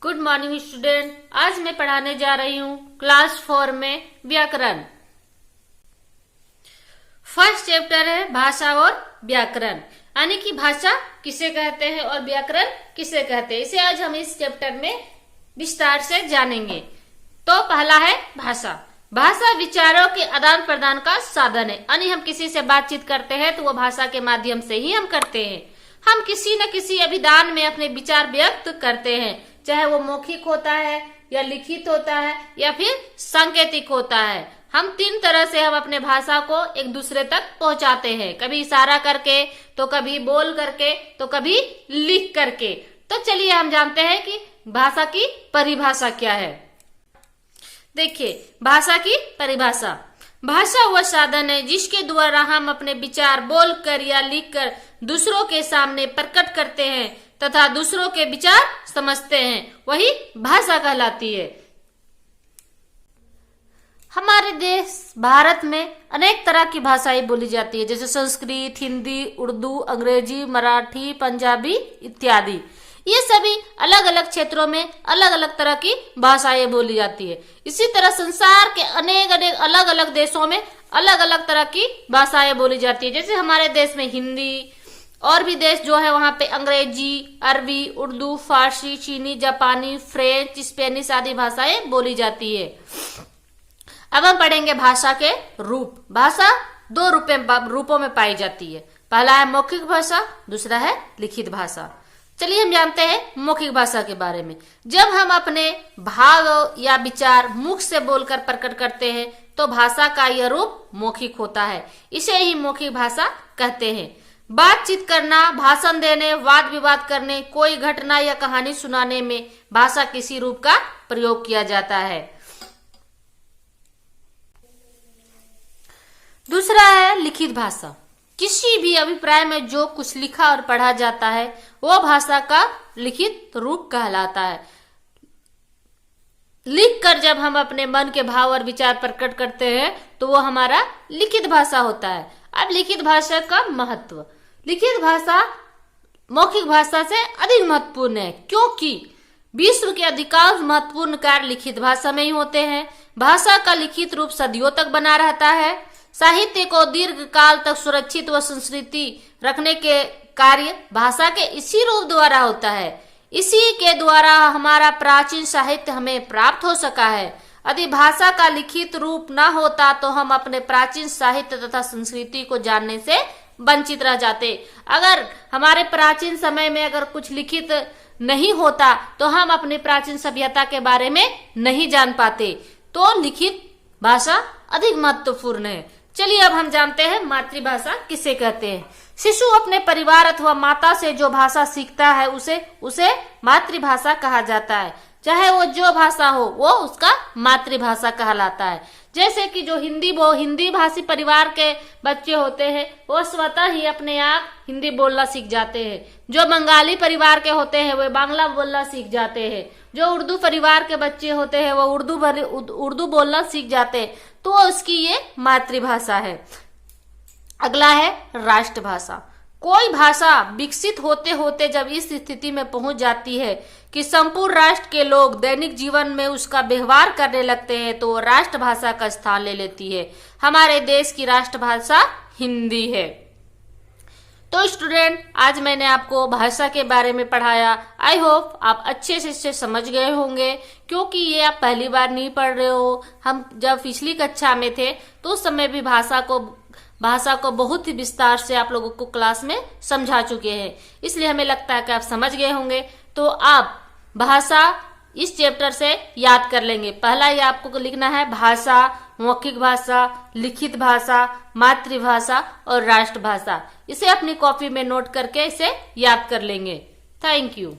Good morning student. आज मैं पढ़ाने जा रही हूँ क्लास 4 में व्याकरण। फर्स्ट चैप्टर है भाषा और व्याकरण, यानी कि भाषा किसे कहते हैं और व्याकरण किसे कहते हैं। इसे आज हम इस चैप्टर में विस्तार से जानेंगे। तो पहला है भाषा। भाषा विचारों के आदान प्रदान का साधन है, यानी हम किसी से बातचीत करते हैं तो वो भाषा के माध्यम से ही हम करते हैं। हम किसी न किसी अभिधान में अपने विचार व्यक्त करते हैं, चाहे वो मौखिक होता है या लिखित होता है या फिर सांकेतिक होता है। हम 3 तरह से हम अपने भाषा को एक दूसरे तक पहुंचाते हैं, कभी इशारा करके, तो कभी बोल करके, तो कभी लिख करके। तो चलिए हम जानते हैं कि भाषा की परिभाषा क्या है। देखिए भाषा की परिभाषा। भाषा वह साधन है जिसके द्वारा हम अपने विचार बोलकर या लिखकर दूसरों के सामने प्रकट करते हैं तथा दूसरों के विचार समझते हैं, वही भाषा कहलाती है। हमारे देश भारत में अनेक तरह की भाषाएं बोली जाती है, जैसे संस्कृत, हिंदी, उर्दू, अंग्रेजी, मराठी, पंजाबी इत्यादि। ये सभी अलग अलग क्षेत्रों में अलग अलग तरह की भाषाएं बोली जाती है। इसी तरह संसार के अनेक अलग अलग देशों में अलग अलग तरह की भाषाएं बोली जाती है। जैसे हमारे देश में हिंदी, और भी देश जो है वहां पे अंग्रेजी, अरबी, उर्दू, फारसी, चीनी, जापानी, फ्रेंच, स्पेनिश आदि भाषाएं बोली जाती है। अब हम पढ़ेंगे भाषा के रूप। भाषा 2 रूपों में पाई जाती है। पहला है मौखिक भाषा, दूसरा है लिखित भाषा। चलिए हम जानते हैं मौखिक भाषा के बारे में। जब हम अपने भाव या विचार मुख से बोलकर प्रकट करते हैं तो भाषा का यह रूप मौखिक होता है। इसे ही मौखिक भाषा कहते हैं। बातचीत करना, भाषण देने, वाद विवाद करने, कोई घटना या कहानी सुनाने में भाषा किसी रूप का प्रयोग किया जाता है। दूसरा है लिखित भाषा। किसी भी अभिप्राय में जो कुछ लिखा और पढ़ा जाता है वह भाषा का लिखित रूप कहलाता है। लिखकर जब हम अपने मन के भाव और विचार प्रकट करते हैं तो वो हमारा लिखित भाषा होता है। अब लिखित भाषा का महत्व। लिखित भाषा मौखिक भाषा से अधिक महत्वपूर्ण है, क्योंकि विश्व के अधिकांश महत्वपूर्ण कार्य लिखित भाषा में ही होते हैं। भाषा का लिखित रूप सदियों तक बना रहता है। साहित्य को दीर्घ काल तक सुरक्षित व संस्कृति रखने के कार्य भाषा के इसी रूप द्वारा होता है। इसी के द्वारा हमारा प्राचीन साहित्य हमें प्राप्त हो सका है। यदि भाषा का लिखित रूप न होता तो हम अपने प्राचीन साहित्य तथा संस्कृति को जानने से वंचित रह जाते। अगर हमारे प्राचीन समय में अगर कुछ लिखित नहीं होता तो हम अपनी प्राचीन सभ्यता के बारे में नहीं जान पाते। तो लिखित भाषा अधिक महत्वपूर्ण है। चलिए अब हम जानते हैं मातृभाषा किसे कहते हैं। शिशु अपने परिवार अथवा माता से जो भाषा सीखता है उसे मातृभाषा कहा जाता है। चाहे वो जो भाषा हो वो उसका मातृभाषा कहलाता है। जैसे कि जो हिंदी भाषी परिवार के बच्चे होते हैं वो स्वतः ही अपने आप हिंदी बोलना सीख जाते हैं। जो बंगाली परिवार के होते हैं वो बांग्ला बोलना सीख जाते हैं। जो उर्दू परिवार के बच्चे होते हैं वो उर्दू बोलना सीख जाते हैं। तो उसकी ये मातृभाषा है। अगला है राष्ट्रभाषा। कोई भाषा विकसित होते होते जब इस स्थिति में पहुंच जाती है कि संपूर्ण राष्ट्र के लोग दैनिक जीवन में उसका व्यवहार करने लगते हैं तो राष्ट्रभाषा का स्थान ले लेती है। हमारे देश की राष्ट्रभाषा हिंदी है। तो स्टूडेंट, आज मैंने आपको भाषा के बारे में पढ़ाया। आई होप आप अच्छे से इसे समझ गए होंगे, क्योंकि ये आप पहली बार नहीं पढ़ रहे हो। हम जब पिछली कक्षा में थे तो उस समय भी भाषा को बहुत ही विस्तार से आप लोगों को क्लास में समझा चुके हैं। इसलिए हमें लगता है कि आप समझ गए होंगे। तो आप भाषा इस चैप्टर से याद कर लेंगे। पहला ही आपको लिखना है भाषा, मौखिक भाषा, लिखित भाषा, मातृभाषा और राष्ट्रभाषा। इसे अपनी कॉपी में नोट करके इसे याद कर लेंगे। Thank you.